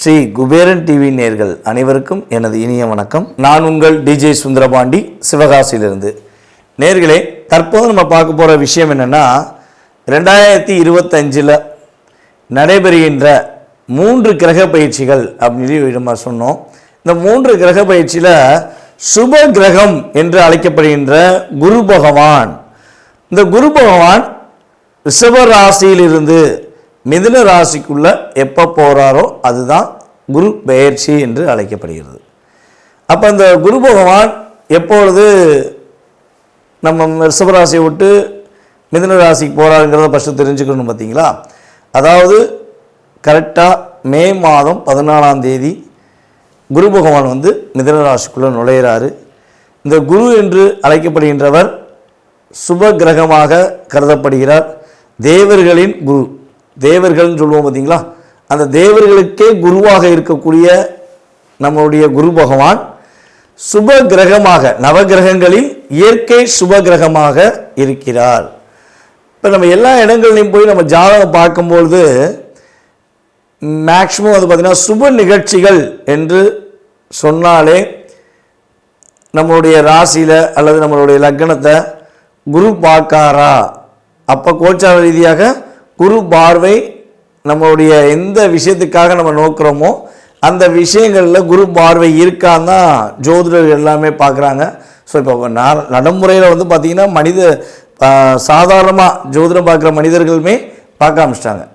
Sri Kuberan TV நேயர்கள் அனைவருக்கும் எனது இனிய வணக்கம். நான் உங்கள் டிஜே சுந்தரபாண்டி, சிவகாசியிலிருந்து. நேயர்களே, தற்போது நம்ம பார்க்க போகிற விஷயம் என்னென்னா, 2025 நடைபெறுகின்ற 3 கிரக பயிற்சிகள் அப்படின்னு நம்ம சொன்னோம். இந்த 3 கிரக பயிற்சியில் சுப கிரகம் என்று அழைக்கப்படுகின்ற குரு பகவான், இந்த குரு பகவான் ரிஷப ராசியிலிருந்து மிதுன ராசிக்குள்ள எப்போ போகிறாரோ அதுதான் குரு பெயர்ச்சி என்று அழைக்கப்படுகிறது. அப்போ இந்த குரு பகவான் எப்பொழுது நம்ம ரிஷபராசியை விட்டு மிதுன ராசிக்கு போகிறாருங்கிறத ஃபஸ்ட்டு தெரிஞ்சுக்கணும். பார்த்தீங்களா, அதாவது கரெக்டாக மே மாதம் 14ஆம் தேதி குரு பகவான் வந்து மிதுன ராசிக்குள்ளே நுழையிறாரு. இந்த குரு என்று அழைக்கப்படுகின்றவர் சுப கிரகமாக கருதப்படுகிறார். தேவர்களின் குரு, தேவர்கள்னு சொல்லுவோம் பார்த்தீங்களா, அந்த தேவர்களுக்கே குருவாக இருக்கக்கூடிய நம்மளுடைய குரு பகவான் சுப கிரகமாக, நவகிரகங்களில் இயற்கை சுப கிரகமாக இருக்கிறார். இப்போ நம்ம எல்லா இடங்கள்லையும் போய் நம்ம ஜாதகம் பார்க்கும்பொழுது மேக்சிமம் அது பார்த்திங்கன்னா சுப நிகழ்ச்சிகள் என்று சொன்னாலே நம்மளுடைய ராசியில் அல்லது நம்மளுடைய லக்னத்தை குரு பார்க்காரா, அப்போ கோச்சார ரீதியாக குரு பார்வை நம்மளுடைய எந்த விஷயத்துக்காக நம்ம நோக்கிறோமோ அந்த விஷயங்களில் குரு பார்வை இருக்கான்னு தான் ஜோதிடர்கள் எல்லாமே பார்க்குறாங்க. ஸோ இப்போ நடைமுறையில் வந்து பார்த்திங்கன்னா சாதாரணமாக ஜோதிடம் பார்க்குற மனிதர்களுமே பார்க்க ஆரம்பிச்சிட்டாங்க.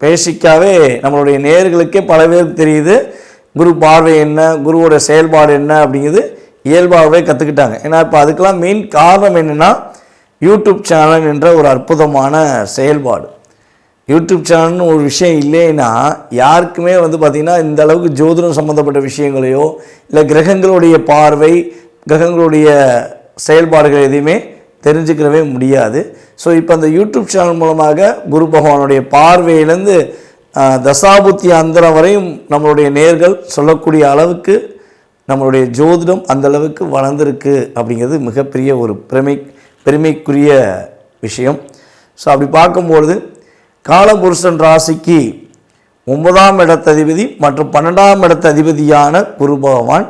பேசிக்காகவே நம்மளுடைய நேயர்களுக்கே பல பேருக்கு தெரியுது குரு பார்வை என்ன, குருவோட செயல்பாடு என்ன அப்படிங்கிறது இயல்பாகவே கற்றுக்கிட்டாங்க. ஏன்னா இப்போ அதுக்கெல்லாம் மெயின் காரணம் என்னென்னா, யூடியூப் சேனல் என்ற ஒரு அற்புதமான செயல்பாடு. யூடியூப் சேனல்னு ஒரு விஷயம் இல்லைன்னா யாருக்குமே வந்து பார்த்திங்கன்னா இந்த அளவுக்கு ஜோதிடம் சம்மந்தப்பட்ட விஷயங்களையோ இல்லை கிரகங்களுடைய பார்வை, கிரகங்களுடைய செயல்பாடுகள் எதையுமே தெரிஞ்சுக்கிறவே முடியாது. ஸோ இப்போ அந்த யூடியூப் சேனல் மூலமாக குரு பகவானுடைய பார்வையிலேருந்து தசாபுத்தி அந்தரம் வரையும் நம்மளுடைய நேர்கள் சொல்லக்கூடிய அளவுக்கு நம்மளுடைய ஜோதிடம் அந்த அளவுக்கு வளர்ந்துருக்கு அப்படிங்கிறது மிகப்பெரிய ஒரு பெருமைக்குரிய விஷயம். ஸோ அப்படி பார்க்கும்பொழுது காலபுருஷன் ராசிக்கு 9ஆம் இடத்ததிபதி மற்றும் 12ஆம் இடத்ததிபதியான குரு பகவான்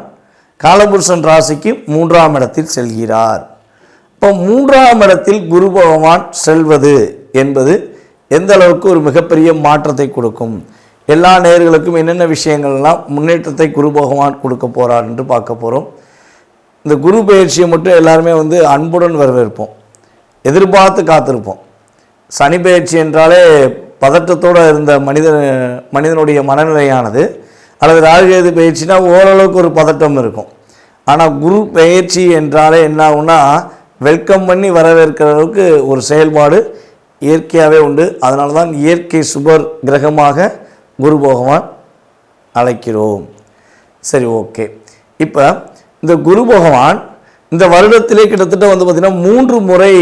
காலபுருஷன் ராசிக்கு 3ஆம் இடத்தில் செல்கிறார். இப்போ 3ஆம் இடத்தில் குரு பகவான் செல்வது என்பது எந்த அளவுக்கு ஒரு மிகப்பெரிய மாற்றத்தை கொடுக்கும், எல்லா நேயர்களுக்கும் என்னென்ன விஷயங்கள்லாம் முன்னேற்றத்தை குரு பகவான் கொடுக்க போகிறார் என்று பார்க்க போகிறோம். இந்த குரு பயிற்சியை மட்டும் எல்லாருமே வந்து அன்புடன் வரவேற்போம், எதிர்பார்த்து காத்திருப்போம். சனி பயிற்சி என்றாலே பதட்டத்தோடு இருந்த மனிதனுடைய மனநிலையானது, அல்லது ராகுகேது பயிற்சினா ஓரளவுக்கு ஒரு பதட்டம் இருக்கும். ஆனால் குரு பயிற்சி என்றாலே என்ன ஆகும்னா, வெல்கம் பண்ணி வரவேற்கிற அளவுக்கு ஒரு செயல்பாடு இயற்கையாகவே உண்டு. அதனால தான் இயற்கை சுபர் கிரகமாக குரு பகவான் அழைக்கிறோம். சரி, ஓகே. இப்போ இந்த குரு பகவான் இந்த வருடத்திலே கிட்டத்தட்ட வந்து பார்த்திங்கன்னா 3 முறை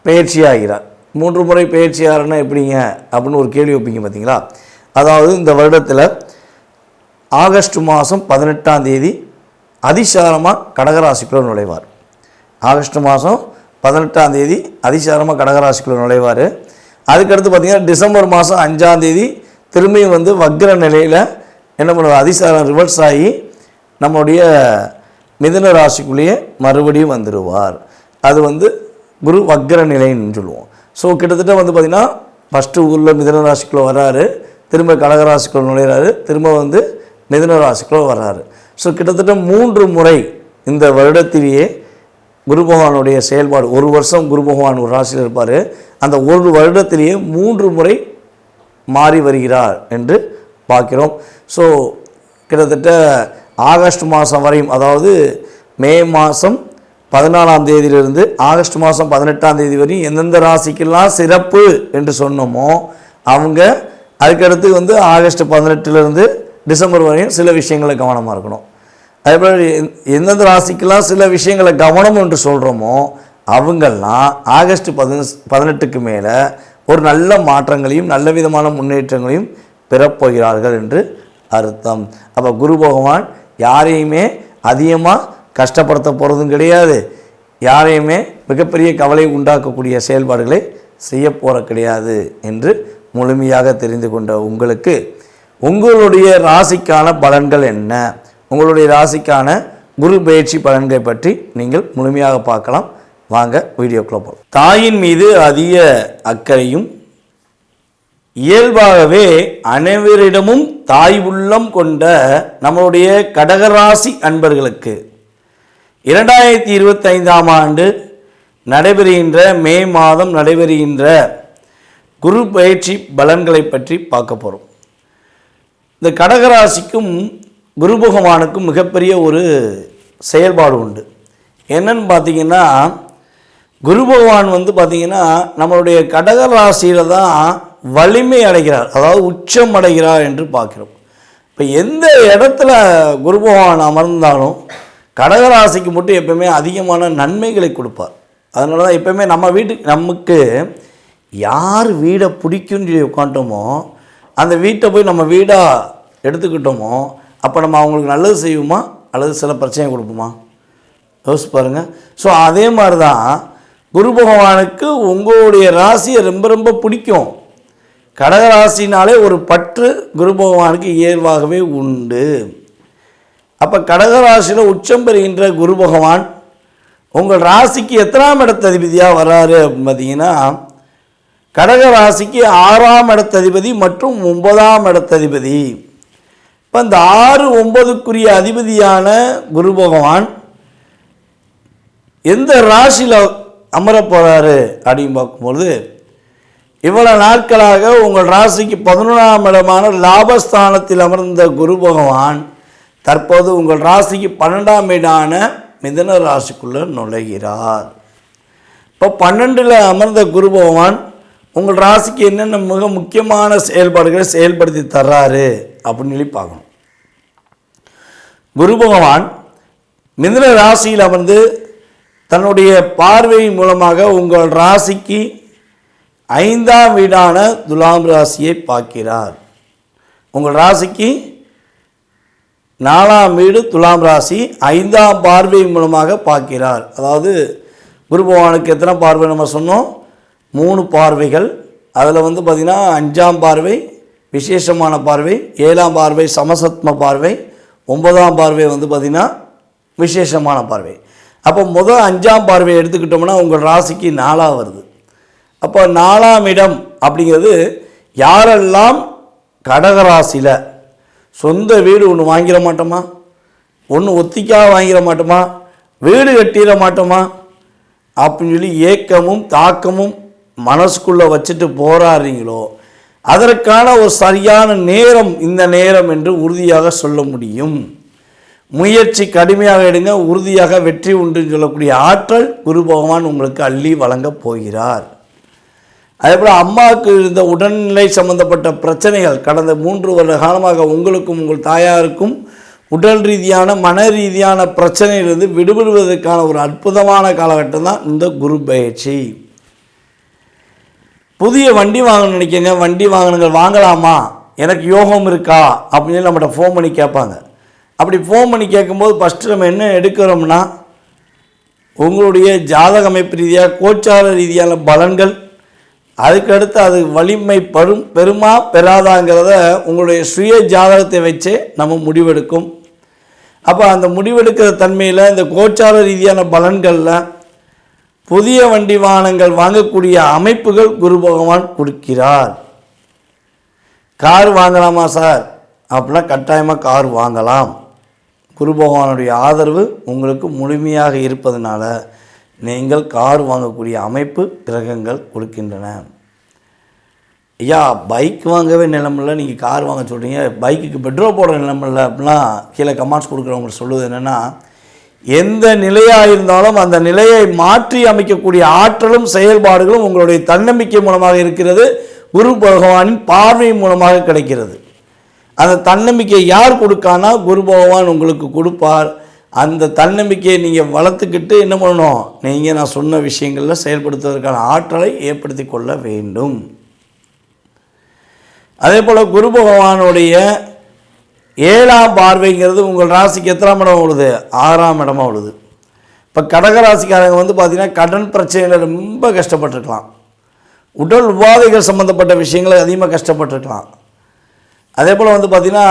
பயிற்சி ஆகிறார். 3 முறை பயிற்சி ஆகிறன்னா எப்படிங்க அப்படின்னு ஒரு கேள்வி வைப்பீங்க பார்த்தீங்களா. அதாவது இந்த வருடத்தில் ஆகஸ்ட் மாதம் 18ஆம் தேதி அதிசாரமாக கடகராசிக்குள்ளே நுழைவார். ஆகஸ்ட் மாதம் 18ஆம் தேதி அதிசாரமாக கடகராசிக்குள்ளே நுழைவார். அதுக்கடுத்து பார்த்திங்கன்னா டிசம்பர் மாதம் 5ஆம் தேதி திரும்பியும் வந்து வக்ர நிலையில் என்ன பண்ணுவார், அதிசாரம் ரிவர்ஸ் ஆகி நம்முடைய மிதுன ராசிக்குள்ளேயே மறுபடியும் வந்துடுவார். அது வந்து குரு வக்ர நிலைன்னு சொல்லுவோம். ஸோ கிட்டத்தட்ட வந்து பார்த்திங்கன்னா ஃபஸ்ட்டு ஊரில் மிதுன ராசிக்குள்ளே வர்றாரு, திரும்ப கடகராசிக்குள்ளே நுழைகிறாரு, திரும்ப வந்து மிதுன ராசிக்குள்ளே வர்றாரு. ஸோ கிட்டத்தட்ட 3 முறை இந்த வருடத்திலேயே குரு பகவானுடைய செயல்பாடு. ஒரு வருஷம் குரு பகவான் ஒரு ராசியில் இருப்பார், அந்த ஒரு வருடத்திலேயே 3 முறை மாறி வருகிறார் என்று பார்க்கிறோம். ஸோ கிட்டத்தட்ட ஆகஸ்ட் மாதம் வரையும், அதாவது மே மாதம் 14ஆம் தேதியிலிருந்து ஆகஸ்ட் மாதம் 18ஆம் தேதி வரையும் எந்தெந்த ராசிக்கெல்லாம் சிறப்பு என்று சொன்னோமோ அவங்க அதுக்கடுத்து வந்து ஆகஸ்ட் 18லேருந்து டிசம்பர் வரையும் சில விஷயங்களை கவனமாக இருக்கணும். அதேபோல் எந்தெந்த ராசிக்கெல்லாம் சில விஷயங்களை கவனம் என்று சொல்கிறோமோ அவங்கெல்லாம் ஆகஸ்ட் 18க்கு மேலே ஒரு நல்ல மாற்றங்களையும் நல்ல விதமான முன்னேற்றங்களையும் பெறப்போகிறார்கள் என்று அர்த்தம். அப்போ குரு பகவான் யாரையுமே அதிகமாக கஷ்டப்படுத்த போகிறதும் கிடையாது, யாரையுமே மிகப்பெரிய கவலை உண்டாக்கக்கூடிய செயல்பாடுகளை செய்ய போகிற கிடையாது என்று முழுமையாக தெரிந்து கொண்ட உங்களுக்கு உங்களுடைய ராசிக்கான பலன்கள் என்ன, உங்களுடைய ராசிக்கான குரு பயிற்சி பலன்களை பற்றி நீங்கள் முழுமையாக பார்க்கலாம். வாங்க வீடியோக்குள்ள போகலாம். தாயின் மீது அதிக அக்கறையும் இயல்பாகவே அனைவரிடமும் தாய் உள்ளம் கொண்ட நம்மளுடைய கடகராசி அன்பர்களுக்கு 2025ஆம் ஆண்டு நடைபெறுகின்ற மே மாதம் நடைபெறுகின்ற குரு பயிற்சி பலன்களை பற்றி பார்க்க போகிறோம். இந்த கடகராசிக்கும் குரு பகவானுக்கும் மிகப்பெரிய ஒரு செயல்பாடு உண்டு. என்னன்னு பார்த்தீங்கன்னா, குரு பகவான் பார்த்தீங்கன்னா நம்மளுடைய கடகராசியில் தான் வலிமை அடைகிறார், அதாவது உச்சம் அடைகிறார் என்று பார்க்கிறோம். இப்போ எந்த இடத்துல குரு பகவான் அமர்ந்தாலும் கடகராசிக்கு மட்டும் எப்பவுமே அதிகமான நன்மைகளை கொடுப்பார். அதனால தான் எப்பவுமே நம்ம நமக்கு யார் வீடை பிடிக்குன்னு சொல்லி உட்காந்துட்டோமோ அந்த வீட்டை போய் நம்ம வீடாக எடுத்துக்கிட்டோமோ அப்போ நம்ம அவங்களுக்கு நல்லது செய்வோமா அல்லது சில பிரச்சனை கொடுப்போமா? யோசிச்சு பாருங்கள். ஸோ அதே மாதிரி தான் குரு பகவானுக்கு உங்களுடைய ராசியை ரொம்ப ரொம்ப பிடிக்கும். கடகராசினாலே ஒரு பற்று குரு பகவானுக்கு இயல்பாகவே உண்டு. அப்போ கடகராசியில் உச்சம் பெறுகின்ற குரு பகவான் உங்கள் ராசிக்கு எத்தனாம் இடத்ததிபதியாக வராரு அப்படின்னு பார்த்தீங்கன்னா, கடகராசிக்கு 6ஆம் இடத்ததிபதி மற்றும் 9ஆம் இடத்ததிபதி. இப்போ இந்த 6, 9க்குரிய அதிபதியான குரு பகவான் எந்த ராசியில் அமர போகிறாரு அப்படின்னு பார்க்கும்பொழுது, இவ்வளவு நாட்களாக உங்கள் ராசிக்கு 11ஆம் இடமான லாபஸ்தானத்தில் அமர்ந்த குரு பகவான் தற்போது உங்கள் ராசிக்கு 12ஆம் வீடான மிதுன ராசிக்குள்ளே நுழைகிறார். இப்போ 12ல் அமர்ந்த குரு பகவான் உங்கள் ராசிக்கு என்னென்ன மிக முக்கியமான செயல்பாடுகளை செயல்படுத்தி தர்றாரு அப்படின்னு சொல்லி பார்க்கணும். குரு பகவான் மிதுன ராசியில் அமர்ந்து தன்னுடைய பார்வையின் மூலமாக உங்கள் ராசிக்கு 5ஆம் வீடான துலாம் ராசியை பார்க்கிறார். உங்கள் ராசிக்கு 4ஆம் வீடு துலாம் ராசி 5ஆம் பார்வை மூலமாக பார்க்கிறார். அதாவது குரு பகவானுக்கு எத்தனை பார்வை நம்ம சொன்னோம்? 3 பார்வைகள். அதில் பார்த்திங்கன்னா 5ஆம் பார்வை விசேஷமான பார்வை, 7ஆம் பார்வை சமசத்ம பார்வை, 9ஆம் பார்வை பார்த்திங்கன்னா விசேஷமான பார்வை. அப்போ முதல் 5ஆம் பார்வையை எடுத்துக்கிட்டோம்னா உங்கள் ராசிக்கு 4ஆக வருது. அப்போ 4ஆம் இடம் அப்படிங்கிறது யாரெல்லாம் கடகராசியில் சொந்த வீடு ஒன்று வாங்கிட மாட்டோமா, ஒன்று ஒத்திக்காக வாங்கிட மாட்டோமா, வீடு கட்டிட மாட்டோமா அப்படின்னு சொல்லி ஏக்கமும் தாக்கமும் மனசுக்குள்ளே வச்சுட்டு போராடுறீங்களோ அதற்கான ஒரு சரியான நேரம் இந்த நேரம் என்று உறுதியாக சொல்ல முடியும். முயற்சி கடுமையாக எடுங்க, உறுதியாக வெற்றி உண்டுன்னு சொல்லக்கூடிய ஆற்றல் குரு பகவான் உங்களுக்கு அள்ளி வழங்கப் போகிறார். அதே போல் அம்மாவுக்கு இருந்த உடல்நிலை சம்பந்தப்பட்ட பிரச்சனைகள் கடந்த 3 வருட காலமாக உங்களுக்கும் உங்கள் தாயாருக்கும் உடல் ரீதியான மன ரீதியான பிரச்சனையிலிருந்து விடுபடுவதற்கான ஒரு அற்புதமான காலகட்டம் தான் இந்த குரு பயிற்சி. புதிய வண்டி வாங்கணும்னு நினைக்கிங்க, வண்டி வாங்கணுங்கள் வாங்கலாமா, எனக்கு யோகம் இருக்கா அப்படின்னு நம்மகிட்ட ஃபோன் பண்ணி கேட்பாங்க. அப்படி ஃபோன் பண்ணி கேட்கும்போது ஃபஸ்ட்டு நம்ம என்ன எடுக்கிறோம்னா உங்களுடைய ஜாதக அமைப்பு ரீதியாக கோச்சார ரீதியான பலன்கள், அதுக்கடுத்து அது வலிமை பெருமா பெறாதாங்கிறத உங்களுடைய சுய ஜாதகத்தை வச்சே நம்ம முடிவெடுக்கும். அப்போ அந்த முடிவெடுக்கிற தன்மையில் இந்த கோச்சார ரீதியான பலன்களில் புதிய வண்டி வாகனங்கள் வாங்கக்கூடிய அமைப்புகள் குரு பகவான் கொடுக்கிறார். கார் வாங்கலாமா சார் அப்படின்னா கட்டாயமாக கார் வாங்கலாம். குரு பகவானுடைய ஆதரவு உங்களுக்கு முழுமையாக இருப்பதனால நீங்கள் கார் வாங்கக்கூடிய அமைப்பு கிரகங்கள் கொடுக்கின்றன. ஐயா பைக் வாங்கவே நிலமில்ல, நீங்கள் கார் வாங்க சொல்கிறீங்க, பைக்குக்கு பெட்ரோல் போடுற நிலமில்ல அப்படிலாம் கீழே கமெண்ட்ஸ் கொடுக்குறவங்களுக்கு சொல்லுவது என்னென்னா, எந்த நிலையாக இருந்தாலும் அந்த நிலையை மாற்றி அமைக்கக்கூடிய ஆற்றலும் செயல்பாடுகளும் உங்களுடைய தன்னம்பிக்கை மூலமாக இருக்கிறது, குரு பகவானின் பார்வை மூலமாக கிடைக்கிறது. அந்த தன்னம்பிக்கை யார் கொடுக்கானா குரு பகவான் உங்களுக்கு கொடுப்பார். அந்த தன்னம்பிக்கையை நீங்கள் வளர்த்துக்கிட்டு என்ன பண்ணணும், நீங்கள் நான் சொன்ன விஷயங்களில் செயல்படுத்துவதற்கான ஆற்றலை ஏற்படுத்தி கொள்ள வேண்டும். அதே போல் குரு பகவானுடைய 7ஆம் பார்வைங்கிறது உங்கள் ராசிக்கு எத்தனாம் இடம் உள்ளது? 6ஆம் இடமாக உள்ளது. இப்போ கடகராசிக்காரங்க வந்து பார்த்திங்கன்னா கடன் பிரச்சனையில் ரொம்ப கஷ்டப்பட்டுருக்கலாம், உடல் உபாதைகள் சம்மந்தப்பட்ட விஷயங்களை அதிகமாக கஷ்டப்பட்டுருக்கலாம். அதே போல் வந்து பார்த்திங்கன்னா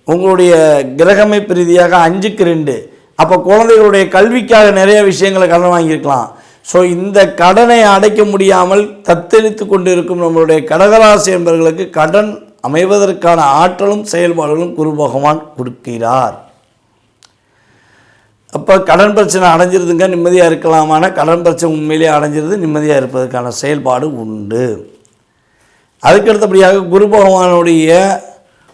உங்களுடைய கிரகமைப்பு ரீதியாக 5க்கு 2, அப்போ குழந்தைகளுடைய கல்விக்காக நிறைய விஷயங்களை கடன் வாங்கியிருக்கலாம். ஸோ இந்த கடனை அடைக்க முடியாமல் தத்தளித்து கொண்டு இருக்கும் நம்மளுடைய கடகராசி என்பவர்களுக்கு கடன் அமைவதற்கான ஆற்றலும் செயல்பாடுகளும் குரு பகவான் கொடுக்கிறார். அப்போ கடன் பிரச்சனை அடைஞ்சிருதுங்க, நிம்மதியாக இருக்கலாமான கடன் பிரச்சனை உண்மையிலேயே அடைஞ்சிருது, நிம்மதியாக இருப்பதற்கான செயல்பாடு உண்டு. அதுக்கடுத்தபடியாக குரு பகவானுடைய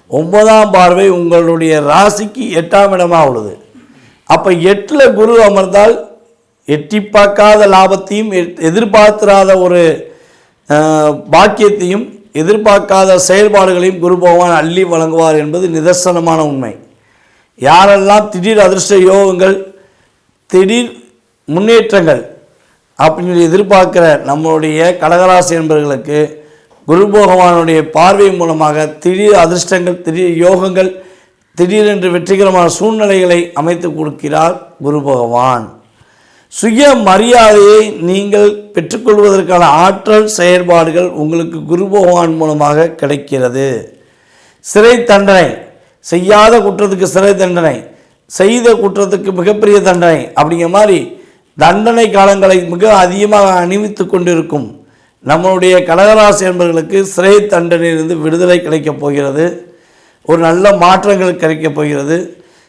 9ஆம் பார்வை உங்களுடைய ராசிக்கு 8ஆம் இடமாக உள்ளது. அப்போ 8ல் குரு அமர்ந்தால் எட்டி பார்க்காத லாபத்தையும் எதிர்பார்த்திராத ஒரு பாக்கியத்தையும் எதிர்பார்க்காத செயல்பாடுகளையும் குரு பகவான் அள்ளி வழங்குவார் என்பது நிதர்சனமான உண்மை. யாரெல்லாம் திடீர் அதிர்ஷ்ட யோகங்கள், திடீர் முன்னேற்றங்கள் அப்படின்னு எதிர்பார்க்கிற நம்மளுடைய கடகராசி என்பவர்களுக்கு குரு பகவானுடைய பார்வை மூலமாக திடீர் அதிர்ஷ்டங்கள், திடீர் யோகங்கள், திடீரென்று வெற்றிகரமான சூழ்நிலைகளை அமைத்து கொடுக்கிறார் குரு பகவான். சுய மரியாதையை நீங்கள் பெற்றுக்கொள்வதற்கான ஆற்றல் செயல்பாடுகள் உங்களுக்கு குரு பகவான் மூலமாக கிடைக்கிறது. சிறை தண்டனை, செய்யாத குற்றத்துக்கு சிறை தண்டனை, செய்த குற்றத்துக்கு மிகப்பெரிய தண்டனை அப்படிங்கிற மாதிரி தண்டனை காலங்களை மிக அதிகமாக அணிவித்து கொண்டிருக்கும் நம்மளுடைய கடகராசி என்பவர்களுக்கு சிறை தண்டனையிலிருந்து விடுதலை கிடைக்கப் போகிறது. ஒரு நல்ல மாற்றங்கள் கிடைக்கப் போகிறது.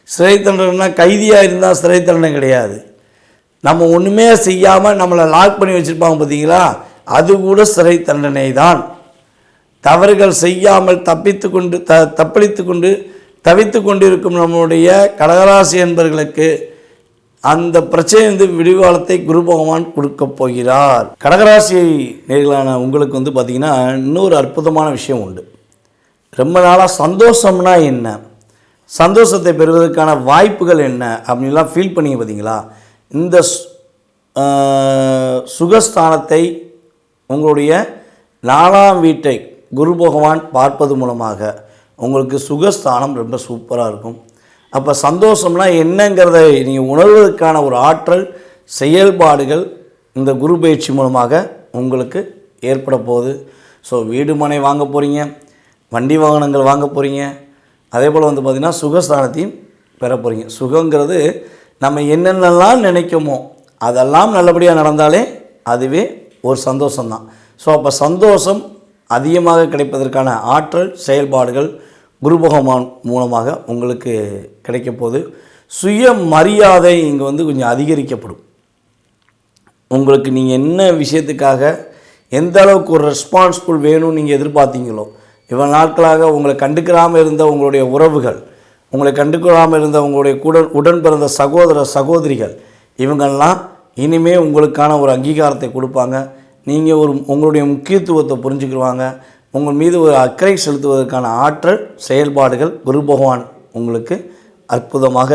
சிறை தண்டனைனா கைதியாக இருந்தால் சிறை தண்டனை கிடையாது. நம்ம ஒன்றுமே செய்யாமல் நம்மளை லாக் பண்ணி வச்சுருப்பாங்க பார்த்தீங்களா, அது கூட சிறை தண்டனை தான். தவறுகள் செய்யாமல் தப்பளித்து கொண்டு தவித்து கொண்டிருக்கும் நம்முடைய கடகராசி என்பவர்களுக்கு அந்த பிரச்சனை விடிவாளத்தை குரு பகவான் கொடுக்க போகிறார். கடகராசி நேர்களான உங்களுக்கு வந்து பார்த்திங்கன்னா இன்னொரு அற்புதமான விஷயம் உண்டு. ரொம்ப நாளாக சந்தோஷம்னா என்ன, சந்தோஷத்தை பெறுவதற்கான வாய்ப்புகள் என்ன அப்படின்லாம் ஃபீல் பண்ணி பார்த்தீங்களா, இந்த சுகஸ்தானத்தை உங்களுடைய 4ஆம் வீட்டை குரு பகவான் பார்ப்பது மூலமாக உங்களுக்கு சுகஸ்தானம் ரொம்ப சூப்பராக இருக்கும். அப்போ சந்தோஷம்னா என்னங்கிறத நீங்கள் உணர்வதற்கான ஒரு ஆற்றல் செயல்பாடுகள் இந்த குரு பயிற்சி மூலமாக உங்களுக்கு ஏற்பட போகுது. ஸோ வீடு மனை வாங்க போகிறீங்க, வண்டி வாகனங்கள் வாங்க போகிறீங்க, அதே போல் வந்து பார்த்திங்கன்னா சுகஸ்தானத்தையும் பெற போகிறீங்க. சுகங்கிறது நம்ம என்னென்னலாம் நினைக்குமோ அதெல்லாம் நல்லபடியாக நடந்தாலே அதுவே ஒரு சந்தோஷம்தான். ஸோ அப்போ சந்தோஷம் அதிகமாக கிடைப்பதற்கான ஆற்றல் செயல்பாடுகள் குரு பகவான் மூலமாக உங்களுக்கு கிடைக்க போகுது. சுய மரியாதை இங்கே வந்து கொஞ்சம் அதிகரிக்கப்படும். உங்களுக்கு நீங்கள் என்ன விஷயத்துக்காக எந்த அளவுக்கு ஒரு ரெஸ்பான்சிபிள் வேணும்னு நீங்கள் எதிர்பார்த்தீங்களோ, இவ்வளோ நாட்களாக உங்களை கண்டுக்கிறாமல் இருந்த உங்களுடைய உறவுகள், உங்களை கண்டுக்கொள்ளாமல் இருந்த உங்களுடைய உடன் பிறந்த சகோதர சகோதரிகள், இவங்கெல்லாம் இனிமேல் உங்களுக்கான ஒரு அங்கீகாரத்தை கொடுப்பாங்க. நீங்கள் உங்களுடைய முக்கியத்துவத்தை புரிஞ்சுக்கிடுவாங்க. உங்கள் மீது ஒரு அக்கறை செலுத்துவதற்கான ஆற்றல் செயல்பாடுகள் குரு பகவான் உங்களுக்கு அற்புதமாக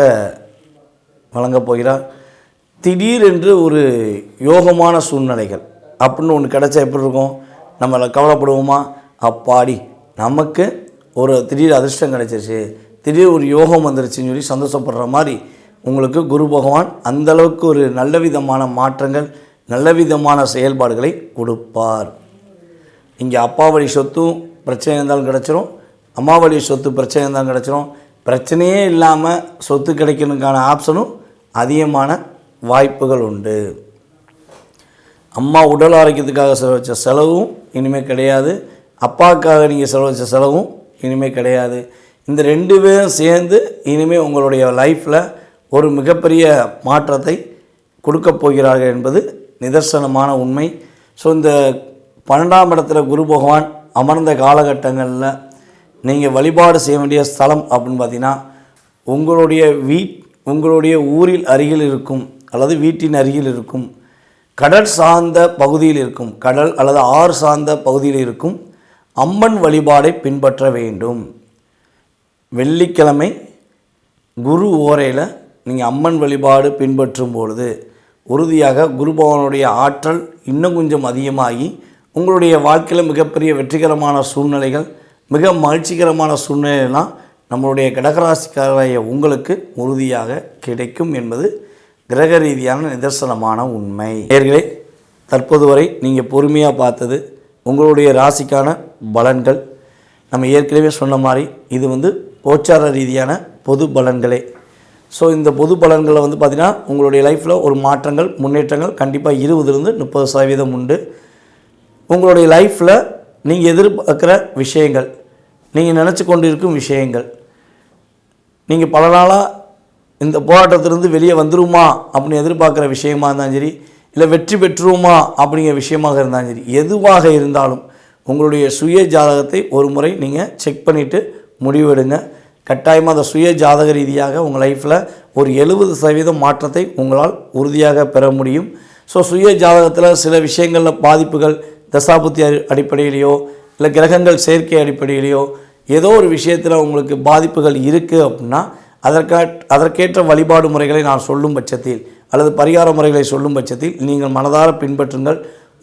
வழங்கப் போகிறார். திடீரென்று ஒரு யோகமான சூழ்நிலைகள் அப்படின்னு ஒன்று கிடைச்சா எப்படி இருக்கும், நம்மளை கவலைப்படுவோமா, அப்பாடி நமக்கு ஒரு திடீர் அதிர்ஷ்டம் கிடைச்சிருச்சு, திடீர் ஒரு யோகம் வந்துருச்சுன்னு சொல்லி சந்தோஷப்படுற மாதிரி உங்களுக்கு குரு பகவான் அந்தளவுக்கு ஒரு நல்ல விதமான மாற்றங்கள், நல்ல விதமான செயல்பாடுகளை கொடுப்பார். இங்கே அப்பா வழி சொத்தும் பிரச்சனை இருந்தாலும் கிடச்சிரும், அம்மா வழி சொத்து பிரச்சனை இருந்தாலும் கிடச்சிரும். பிரச்சனையே இல்லாமல் சொத்து கிடைக்கிறதுக்கான ஆப்ஷனும் அதிகமான வாய்ப்புகள் உண்டு. அம்மா உடல் ஆரோக்கியத்துக்காக செலவச்ச செலவும் இனிமேல் கிடையாது, அப்பாவுக்காக நீங்கள் செலவச்ச செலவும் இனிமேல் கிடையாது. இந்த 2 பேரும் சேர்ந்து இனிமேல் உங்களுடைய லைஃப்பில் ஒரு மிகப்பெரிய மாற்றத்தை கொடுக்க போகிறார்கள் என்பது நிதர்சனமான உண்மை. ஸோ இந்த 12ஆம் இடத்துல குரு பகவான் அமர்ந்த காலகட்டங்களில் நீங்கள் வழிபாடு செய்ய வேண்டிய ஸ்தலம் அப்படின்னு பார்த்தீங்கன்னா உங்களுடைய ஊரில் அருகில் இருக்கும் அல்லது வீட்டின் அருகில் இருக்கும் கடல் சார்ந்த பகுதியில் இருக்கும், கடல் அல்லது ஆறு சார்ந்த பகுதியில் இருக்கும் அம்மன் வழிபாடை பின்பற்ற வேண்டும். வெள்ளிக்கிழமை குரு ஓரையில் நீங்கள் அம்மன் வழிபாடு பின்பற்றும் பொழுது உறுதியாக குரு பகவானுடைய ஆற்றல் இன்னும் கொஞ்சம் அதிகமாகி உங்களுடைய வாழ்க்கையில் மிகப்பெரிய வெற்றிகரமான சூழ்நிலைகள், மிக மகிழ்ச்சிகரமான சூழ்நிலையெல்லாம் நம்மளுடைய கடகராசிக்காரைய உங்களுக்கு உறுதியாக கிடைக்கும் என்பது கிரக ரீதியான நிதர்சனமான உண்மை. நேயர்களே, தற்போது வரை நீங்கள் பொறுமையாக பார்த்தது உங்களுடைய ராசிக்கான பலன்கள். நம்ம ஏற்கனவே சொன்ன மாதிரி இது கோச்சார ரீதியான பொது பலன்களே. ஸோ இந்த பொது பலன்களை பார்த்திங்கன்னா உங்களுடைய லைஃப்பில் ஒரு மாற்றங்கள் முன்னேற்றங்கள் கண்டிப்பாக 20-30% உண்டு. உங்களுடைய லைஃப்பில் நீங்கள் எதிர்பார்க்குற விஷயங்கள், நீங்கள் நினச்சி கொண்டு இருக்கும் விஷயங்கள், நீங்கள் பல நாளாக இந்த போராட்டத்திலிருந்து வெளியே வந்துருமா அப்படின்னு எதிர்பார்க்குற விஷயமா இருந்தாலும் சரி, இல்லை வெற்றி பெற்றுருமா அப்படிங்கிற விஷயமாக இருந்தாலும் சரி, எதுவாக இருந்தாலும் உங்களுடைய சுய ஜாதகத்தை ஒரு முறை நீங்கள் செக் பண்ணிவிட்டு முடிவெடுங்க. கட்டாயமாக அந்த சுய ஜாதக ரீதியாக உங்கள் லைஃப்பில் ஒரு 70% மாற்றத்தை உங்களால் உறுதியாக பெற முடியும். ஸோ சுய ஜாதகத்தில் சில விஷயங்களில் பாதிப்புகள் தசாபுத்தி அடிப்படையிலையோ இல்லை கிரகங்கள் சேர்க்கை அடிப்படையிலையோ ஏதோ ஒரு விஷயத்தில் உங்களுக்கு பாதிப்புகள் இருக்குது அப்படின்னா அதற்கேற்ற வழிபாடு முறைகளை நான் சொல்லும் பட்சத்தில் அல்லது பரிகார முறைகளை சொல்லும் பட்சத்தில் நீங்கள் மனதார பின்பற்றுங்கள்.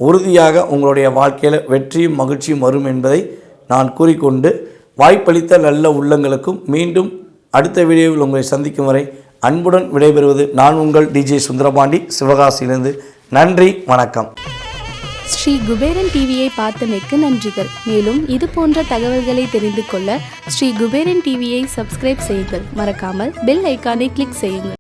உறுதியாக உங்களுடைய வாழ்க்கையில் வெற்றியும் மகிழ்ச்சியும் வரும் என்பதை நான் கூறிக்கொண்டு, வாய்ப்பளித்த நல்ல உள்ளங்களுக்கும் மீண்டும் அடுத்த வீடியோவில் உங்களை சந்திக்கும் வரை அன்புடன் விடைபெறுவது நான் உங்கள் டிஜே சுந்தரபாண்டி, சிவகாசியிலிருந்து. நன்றி, வணக்கம். ஸ்ரீ குபேரன் டிவியை பார்த்தமைக்கு நன்றிகள். மேலும் இது போன்ற தகவல்களை தெரிந்து கொள்ள ஸ்ரீ குபேரன் டிவியை சப்ஸ்கிரைப் செய்யுங்கள். மறக்காமல் பெல் ஐக்கானை கிளிக் செய்யுங்கள்.